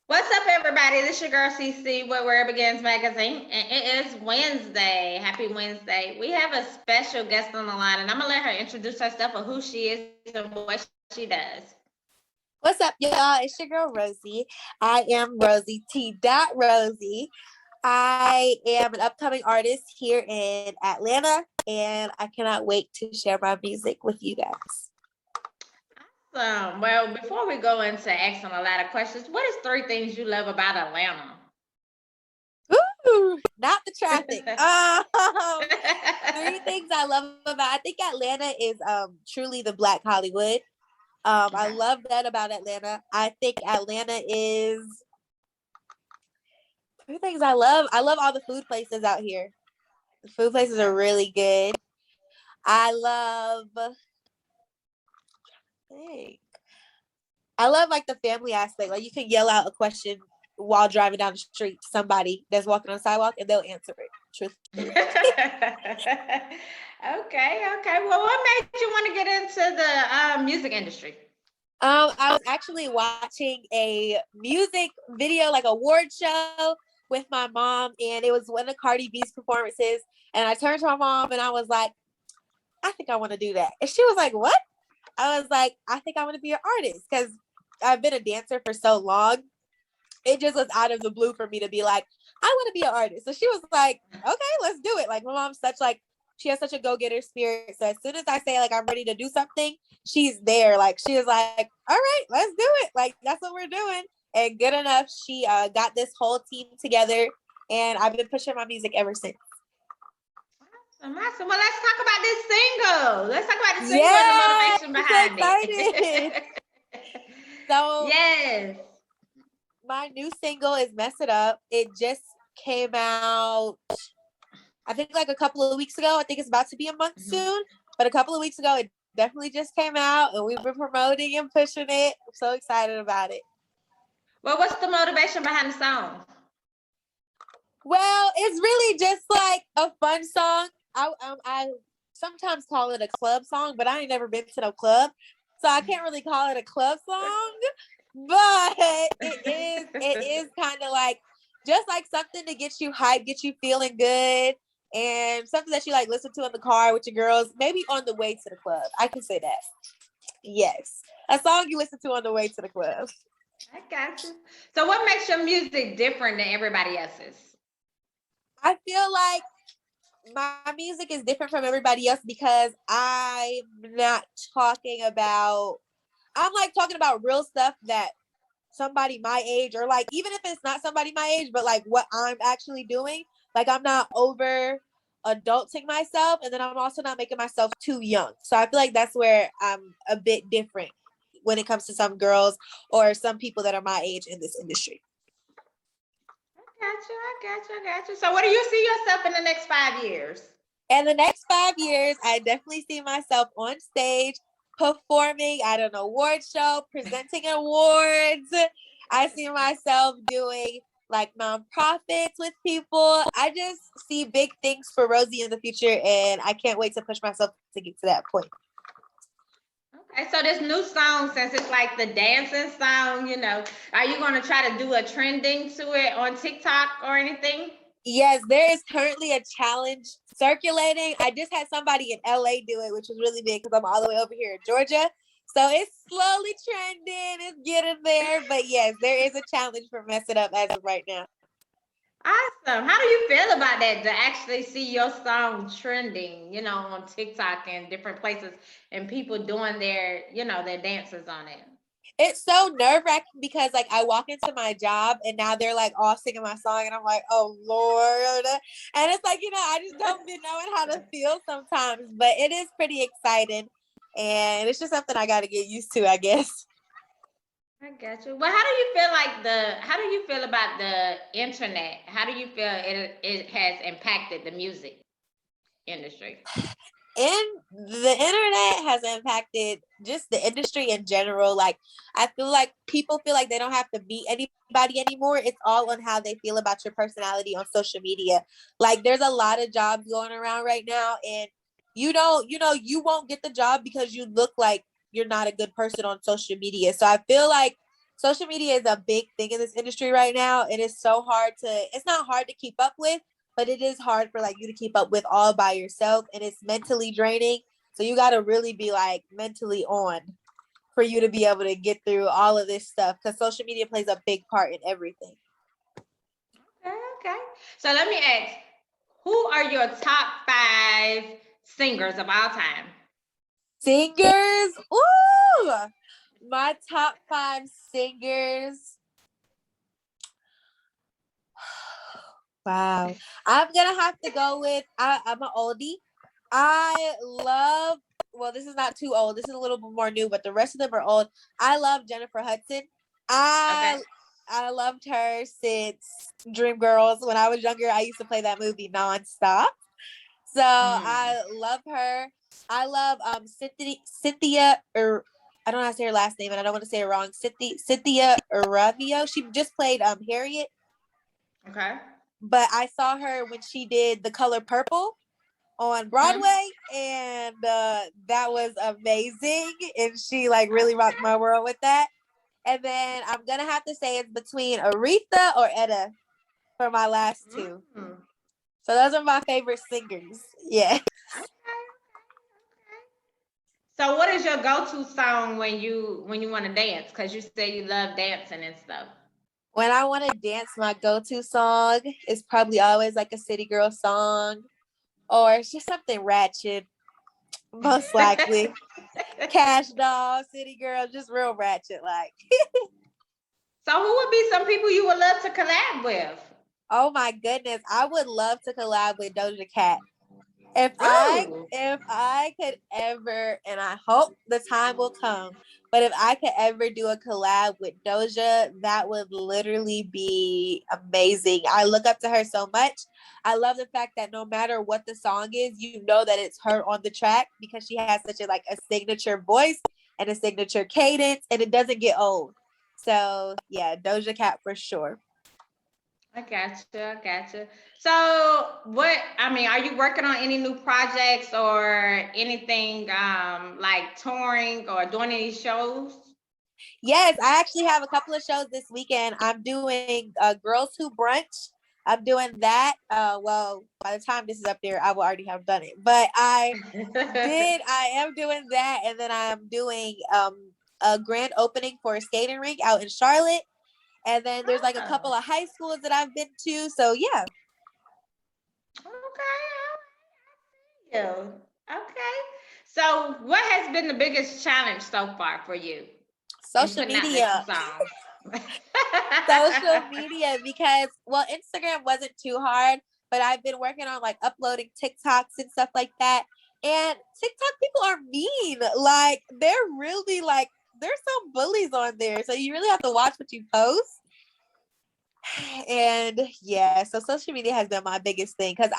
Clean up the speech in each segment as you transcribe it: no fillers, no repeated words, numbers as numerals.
What's up, everybody? This is your girl CC with Where It Begins Magazine, and it is Wednesday. Happy Wednesday. We have a special guest on the line, and I'm gonna let her introduce herself and who she is and what she does. What's up, y'all? It's your girl Rosie. I am Rosie T. Rozie. I am an upcoming artist here in Atlanta, and I cannot wait to share my music with you guys. Awesome. Well, before we go into asking a lot of questions, what is three things you love about Atlanta? Ooh, not the traffic. Three things I love about. I think Atlanta is truly the Black Hollywood. I love that about Atlanta. I think Atlanta is three things I love. I love all the food places out here. The food places are really good. I love like the family aspect. Like you can yell out a question while driving down the street to somebody that's walking on the sidewalk and they'll answer it. Truthfully. Okay. Well, what made you want to get into the music industry? I was actually watching a music video, like award show with my mom, and it was one of Cardi B's performances. And I turned to my mom and I was like, I think I want to do that. And she was like, what? I was like, I think I want to be an artist because I've been a dancer for so long. It just was out of the blue for me to be like, I want to be an artist. So she was like, okay, let's do it. Like my mom's she has such a go-getter spirit. So as soon as I say like I'm ready to do something, she's there. Like she was like, all right, let's do it. Like that's what we're doing. And good enough, she got this whole team together, and I've been pushing my music ever since. Awesome. Well, let's talk about this single. Let's talk about the single and the motivation behind it. So yes, my new single is Mess It Up. It just came out, I think like a couple of weeks ago. I think it's about to be a month soon, but a couple of weeks ago, it definitely just came out, and we've been promoting and pushing it. I'm so excited about it. Well, what's the motivation behind the song? Well, it's really just like a fun song. I sometimes call it a club song, but I ain't never been to no club, so I can't really call it a club song. But it is kind of like just like something to get you hyped, get you feeling good, and something that you like listen to in the car with your girls, maybe on the way to the club. I can say that. Yes, a song you listen to on the way to the club. I got you. So what makes your music different than everybody else's? I feel like my music is different from everybody else because I'm talking about real stuff that somebody my age, or like even if it's not somebody my age, but like what I'm actually doing. Like I'm not over adulting myself, and then I'm also not making myself too young. So I feel like that's where I'm a bit different when it comes to some girls or some people that are my age in this industry. I got you. So what do you see yourself in the next 5 years? In the next 5 years, I definitely see myself on stage performing at an award show, presenting awards. I see myself doing like nonprofits with people. I just see big things for Rosie in the future, and I can't wait to push myself to get to that point. Okay, so this new song, since it's like the dancing song, are you going to try to do a trending to it on TikTok or anything? Yes, there is currently a challenge circulating. I just had somebody in LA do it, which was really big because I'm all the way over here in Georgia. So it's slowly trending. It's getting there. But yes, there is a challenge for Mess It Up as of right now. Awesome. How do you feel about that, to actually see your song trending, on TikTok and different places, and people doing their dances on it? It's so nerve-wracking because like I walk into my job and now they're like all singing my song, and I'm like, oh Lord. And it's like, I just don't be knowing how to feel sometimes, but it is pretty exciting, and it's just something I got to get used to, I guess. I got you. Well, how do you feel about the internet? How do you feel it has impacted the music industry? And the internet has impacted just the industry in general. Like I feel like people feel like they don't have to meet anybody anymore. It's all on how they feel about your personality on social media. Like there's a lot of jobs going around right now, and you won't get the job because you look like you're not a good person on social media. So I feel like social media is a big thing in this industry right now. And it's so hard it's not hard to keep up with, but it is hard for like you to keep up with all by yourself. And it's mentally draining. So you got to really be like mentally on for you to be able to get through all of this stuff, because social media plays a big part in everything. Okay. So let me ask, who are your top 5 singers of all time? Singers? Ooh! My top 5 singers. Wow. I'm going to have to go with, I'm an oldie. I love, well, this is not too old. This is a little bit more new, but the rest of them are old. I love Jennifer Hudson. Okay. I loved her since Dreamgirls. When I was younger, I used to play that movie nonstop. So I love her. I love Cynthia, or I don't know how to say her last name, and I don't want to say it wrong. Cynthia Eravio. She just played Harriet. Okay. But I saw her when she did The Color Purple on Broadway, and that was amazing. And she like really rocked my world with that. And then I'm gonna have to say it's between Aretha or Etta for my last two. So those are my favorite singers. Yeah. So what is your go-to song when you want to dance? Because you say you love dancing and stuff. When I want to dance, my go-to song is probably always like a City Girl song, or it's just something ratchet, most likely. Cash Doll, City Girl, just real ratchet like. So who would be some people you would love to collab with? Oh my goodness, I would love to collab with Doja Cat. If I could ever, and I hope the time will come, but if I could ever do a collab with Doja, that would literally be amazing. I look up to her so much. I love the fact that no matter what the song is, you know that it's her on the track, because she has such a signature voice and a signature cadence, and it doesn't get old. So yeah, Doja Cat for sure. I gotcha. So are you working on any new projects or anything like touring or doing any shows? Yes, I actually have a couple of shows this weekend. I'm doing Girls Who Brunch. I'm doing that. Well, by the time this is up there, I will already have done it. But I am doing that. And then I'm doing a grand opening for a skating rink out in Charlotte. And then there's like a couple of high schools that I've been to. So yeah. Okay. Okay. So what has been the biggest challenge so far for you? Social media. Social media, because Instagram wasn't too hard, but I've been working on like uploading TikToks and stuff like that. And TikTok people are mean. Like they're really like there's some bullies on there. So you really have to watch what you post. And yeah, so social media has been my biggest thing, because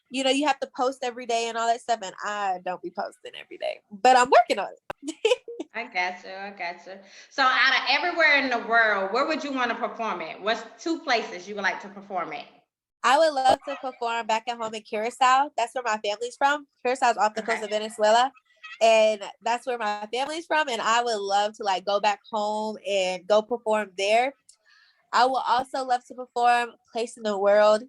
you have to post every day and all that stuff, and I don't be posting every day, but I'm working on it. I gotcha. So out of everywhere in the world, where would you want to perform at? What's 2 places you would like to perform at? I would love to perform back at home in Curacao. That's where my family's from. Curacao is off the coast of Venezuela. And that's where my family's from. And I would love to like go back home and go perform there. I would also love to perform place in the world.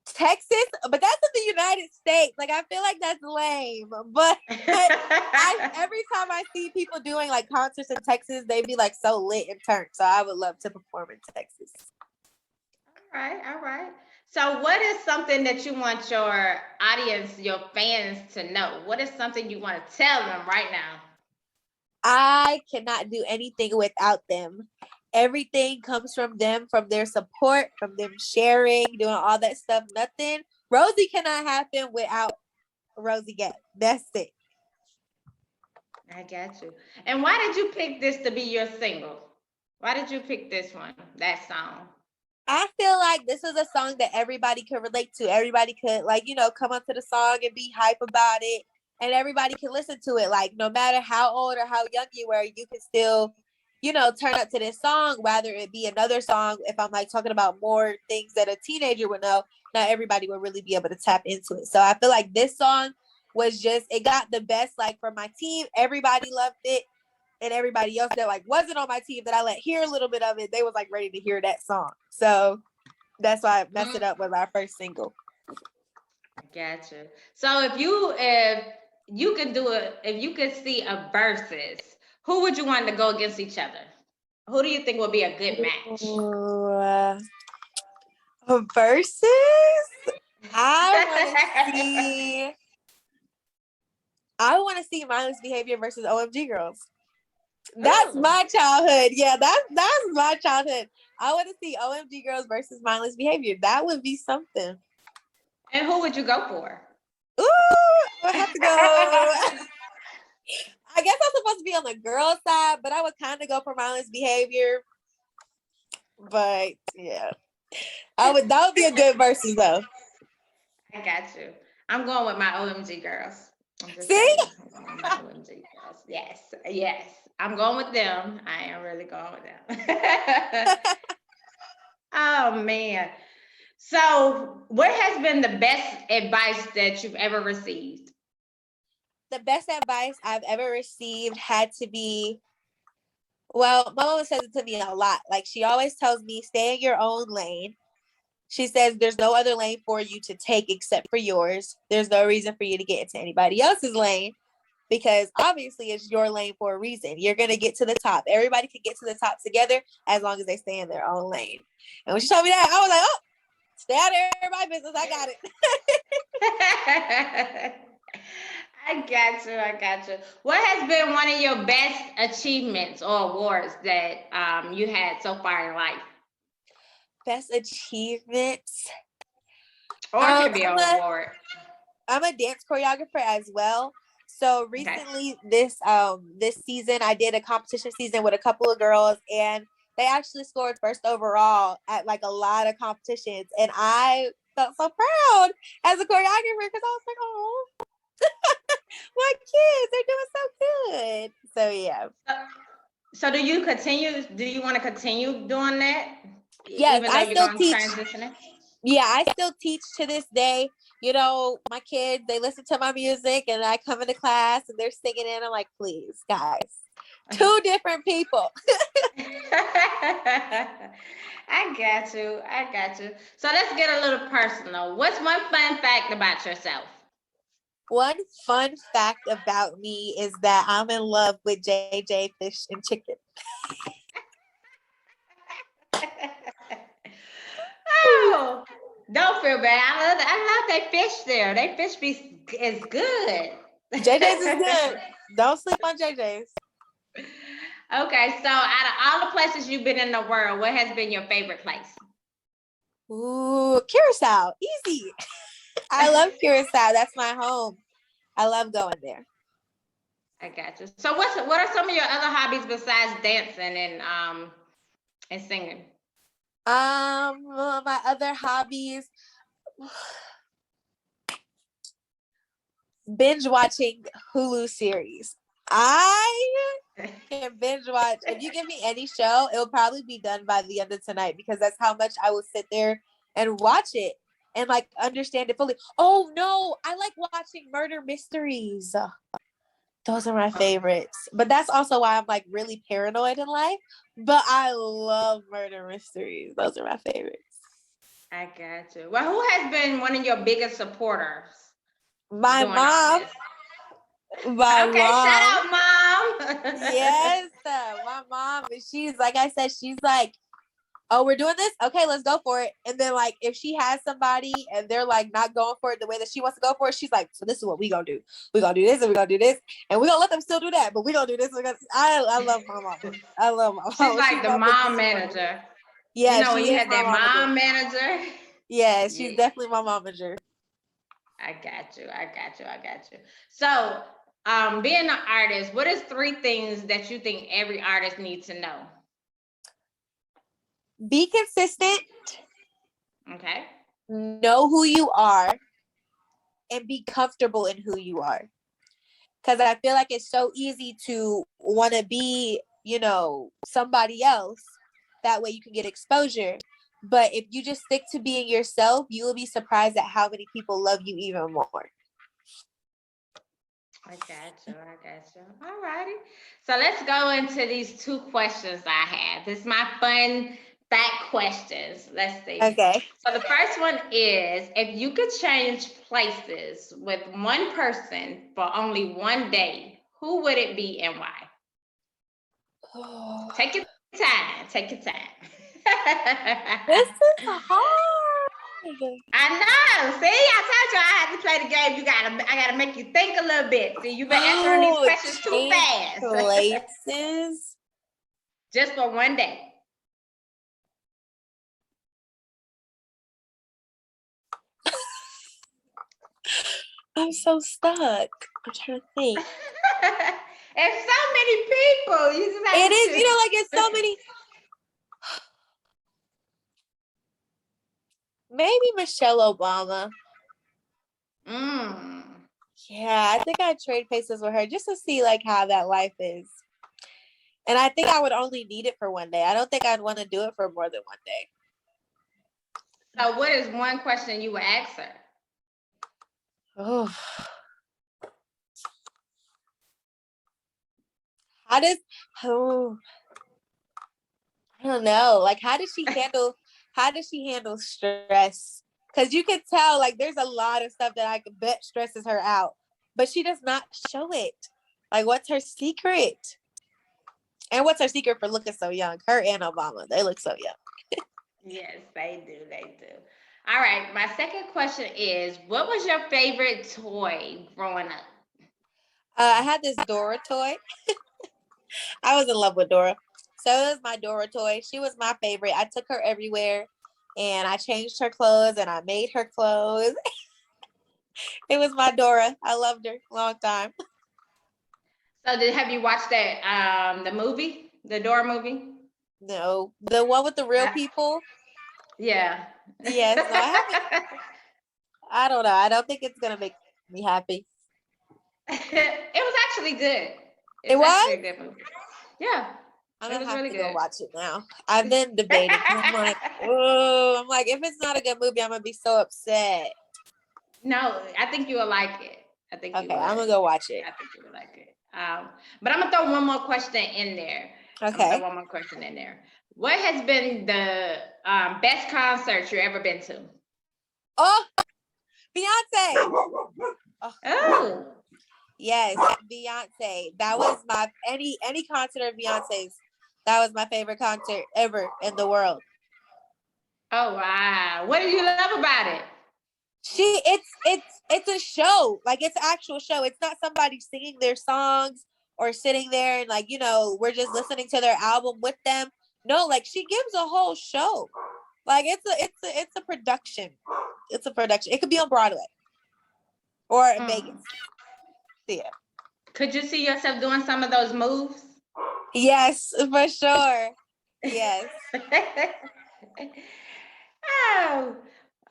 Texas, but that's in the United States. Like I feel like that's lame. But every time I see people doing like concerts in Texas, they be like so lit and turned. So I would love to perform in Texas. All right. So what is something that you want your audience, your fans to know? What is something you want to tell them right now? I cannot do anything without them. Everything comes from them, from their support, from them sharing, doing all that stuff. Nothing. Rosie cannot happen without Rosie Gap. That's it. I got you. And why did you pick this to be your single? Why did you pick this one, that song? I feel like this is a song that everybody could relate to. Everybody could come up to the song and be hype about it. And everybody can listen to it. Like no matter how old or how young you were, you can still turn up to this song, whether it be another song. If I'm like talking about more things that a teenager would know, not everybody will really be able to tap into it. So I feel like this song was it got the best, like from my team. Everybody loved it. and everybody else that like wasn't on my team that I let hear a little bit of it, they was like ready to hear that song. So that's why I messed it up with our first single. Gotcha. So if you could do it, if you could see a versus, who would you want to go against each other? Who do you think would be a good match? Versus, I want to see Mindless Behavior versus OMG Girls. That's my childhood. Yeah, that's my childhood. I want to see OMG Girls versus Mindless Behavior. That would be something. And who would you go for? Ooh, I have to go. I guess I'm supposed to be on the girl side, but I would kind of go for Mindless Behavior. But yeah, that would be a good versus though. I got you. I'm going with my OMG Girls. See? My OMG Girls. Yes. I'm going with them. I am really going with them. Oh man. So, what has been the best advice that you've ever received? The best advice I've ever received had to be, well, my mama says it to me a lot. Like, she always tells me, stay in your own lane. She says there's no other lane for you to take except for yours. There's no reason for you to get into anybody else's lane, because obviously it's your lane for a reason. You're going to get to the top. Everybody can get to the top together as long as they stay in their own lane. And when she told me that, I was like, oh, stay out of everybody's business. I got it. I got you. What has been one of your best achievements or awards that you had so far in life? Best achievements? Or it could be an award. I'm a dance choreographer as well. So recently, this season, I did a competition season with a couple of girls, and they actually scored first overall at like a lot of competitions. And I felt so proud as a choreographer because I was like, oh, my kids, they're doing so good. So yeah. So do you want to continue doing that? Yes, even though you're going to transition it? Yeah, I still teach to this day. You know, my kids, they listen to my music and I come into class and they're singing it. I'm like, please, guys, two different people. I got you. So let's get a little personal. What's one fun fact about yourself? One fun fact about me is that I'm in love with JJ Fish and Chicken. Oh, don't feel bad. I love that fish there. That fish is good. JJ's is good. Don't sleep on JJ's. Okay, so out of all the places you've been in the world, what has been your favorite place? Ooh, Curacao. Easy. I love Curacao. That's my home. I love going there. I got you. So what are some of your other hobbies besides dancing and singing? My other hobbies, binge watching Hulu series. I can binge watch. If you give me any show, it'll probably be done by the end of tonight because that's how much I will sit there and watch it and like understand it fully. Oh no, I like watching murder mysteries. Those are my favorites. But that's also why I'm like really paranoid in life. But I love murder mysteries. Those are my favorites. I got you. Well, who has been one of your biggest supporters? My mom. Shout out, Mom. Yes, my mom. She's like I said, she's like, oh, we're doing this? Okay, let's go for it. And then like if she has somebody and they're like not going for it the way that she wants to go for it, she's like, so this is what we gonna do. We're gonna do this and we're gonna do this. And we're gonna let them still do that, but we're gonna do this. I love my mom. I love my mom. She's like the mom manager. Yeah, you know when you had that mom manager. Yeah, she's definitely my momager. I got you. So being an artist, what is 3 things that you think every artist needs to know? Be consistent. Okay. Know who you are and be comfortable in who you are. Because I feel like it's so easy to want to be, you know, somebody else. That way you can get exposure. But if you just stick to being yourself, you will be surprised at how many people love you even more. I got you. I got you. All righty. So let's go into these two questions I have. This is my fun fact questions. Let's see. Okay. So the first one is, if you could change places with one person for only one day, who would it be and why? Oh, Take your time. Take your time. this is hard. I know. See, I told you I had to play the game. I gotta make you think a little bit. See, you've been answering these Oh, questions too change fast. places. Just for one day. I'm so stuck. I'm trying to think. It's so many people. You just have It to is, choose. like it's so many. Maybe Michelle Obama. Mm. Yeah, I think I'd trade places with her just to see like how that life is. And I think I would only need it for one day. I don't think I'd want to do it for more than one day. So, what is one question you would ask her? Oh, how does? Oh, I don't know. Like, how does she handle? How does she handle stress? Because you can tell, like, there's a lot of stuff that I could bet stresses her out, but she does not show it. Like, what's her secret? And what's her secret for looking so young? Her and Obama, they look so young. Yes, they do. They do. All right. My second question is, what was your favorite toy growing up? I had this Dora toy. I was in love with Dora. So it was my Dora toy. She was my favorite. I took her everywhere and I changed her clothes and I made her clothes. It was my Dora. I loved her long time. So, have you watched that the movie, the Dora movie? No, the one with the real Uh, people. yeah. Yes, no, I haven't. I don't know. I don't think it's gonna make me happy. It was actually good. It It's actually was. a good movie. Yeah, I'm it gonna was have really to go good. watch it now. I've been debating. I'm like, oh, I'm like, if it's not a good movie, I'm gonna be so upset. No, I think you will like it. I think you Okay, would. I'm gonna go watch it. I think you would like it. But I'm gonna throw one more question in there. Okay. What has been the best concert you ever been to? Oh, Beyonce. Oh, Oh, yes, Beyonce. That was my any concert of Beyonce's. That was my favorite concert ever in the world. oh wow! What did you love about it? It's a show. Like it's an actual show. It's not somebody singing their songs or sitting there and like, we're just listening to their album with them. No, like she gives a whole show. Like it's a production. It's a production. It could be on Broadway or in Vegas. Yeah. Could you see yourself doing some of those moves? Yes, for sure. Yes. Oh,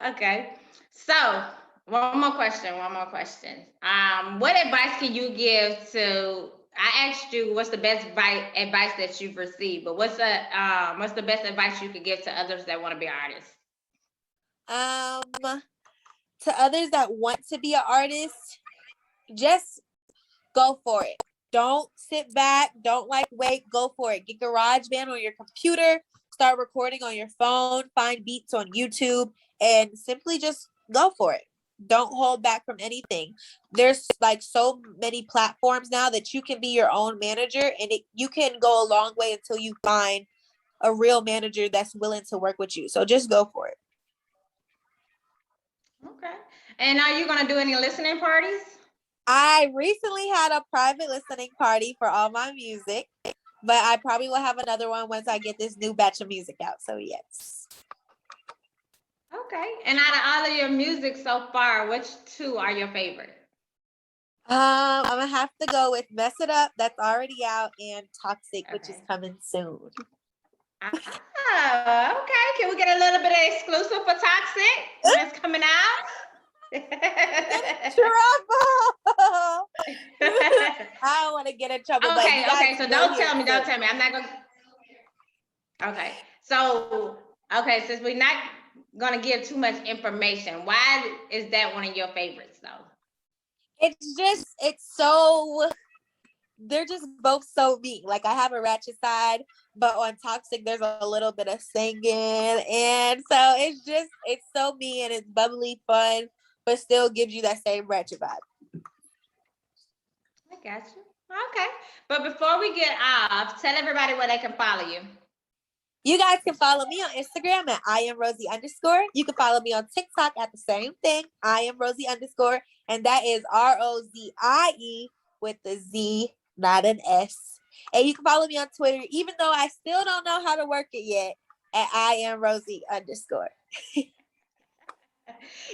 okay. So, one more question. What advice can you give to? I asked you what's the best advice that you've received, but what's the best advice you could give to others that want to be artists? To others that want to be an artist, just go for it. Don't sit back. Don't wait. Go for it. Get GarageBand on your computer. Start recording on your phone. Find beats on YouTube and simply just go for it. Don't hold back from anything. There's like so many platforms now that you can be your own manager and you can go a long way until you find a real manager that's willing to work with you. So just go for it. Okay. And are you gonna do any listening parties? I recently had a private listening party for all my music, but I probably will have another one once I get this new batch of music out. So yes. Okay. And out of all of your music so far, which two are your favorite? I'm gonna have to go with "Mess It Up" that's already out and "Toxic," which is Okay. coming soon. Oh, okay. Can we get a little bit of exclusive for Toxic when it's coming out? Trouble. I don't want to get in trouble, but you guys Okay. So will hear don't soon. tell me. I'm not gonna. Okay. So, since we're not gonna give too much information, why is that one of your favorites, though? It's so, they're just both so me. Like I have a ratchet side, but on Toxic there's a little bit of singing, and so it's so me, and it's bubbly, fun, but still gives you that same ratchet vibe. I got you. Okay. But before we get off, tell everybody where they can follow you. You guys can follow me on Instagram at I am Rozie underscore. You can follow me on TikTok at the same thing, I am Rozie underscore, and that is ROZIE with the Z, not an S. And you can follow me on Twitter, even though I still don't know how to work it yet, at I am Rozie underscore.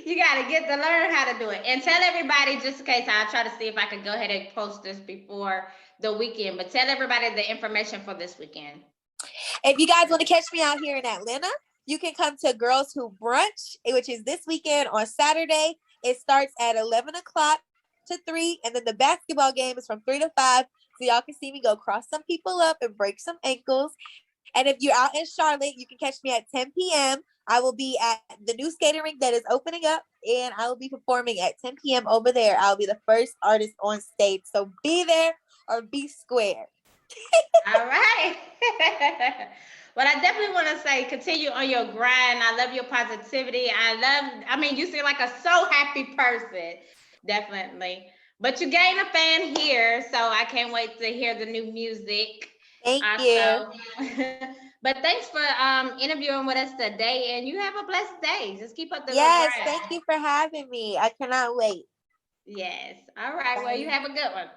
You got to get to learn how to do it. And tell everybody, just in case, I'll try to see if I can go ahead and post this before the weekend, but tell everybody the information for this weekend. If you guys want to catch me out here in Atlanta, you can come to Girls Who Brunch, which is this weekend on Saturday. It starts at 11 o'clock to 3, and then the basketball game is from 3 to 5. So y'all can see me go cross some people up and break some ankles. And if you're out in Charlotte, you can catch me at 10 p.m. I will be at the new skating rink that is opening up, and I will be performing at 10 p.m. over there. I'll be the first artist on stage. So be there or be square. All right. Well, I definitely want to say continue on your grind. I love your positivity. I mean, you seem like a so happy person. Definitely. But you gain a fan here, so I can't wait to hear the new music. Thank you. Also, but thanks for interviewing with us today, and you have a blessed day. Just keep up the good Yes, grind. thank you for having me. I cannot wait. Yes. All right. Well, you Bye. have a good one.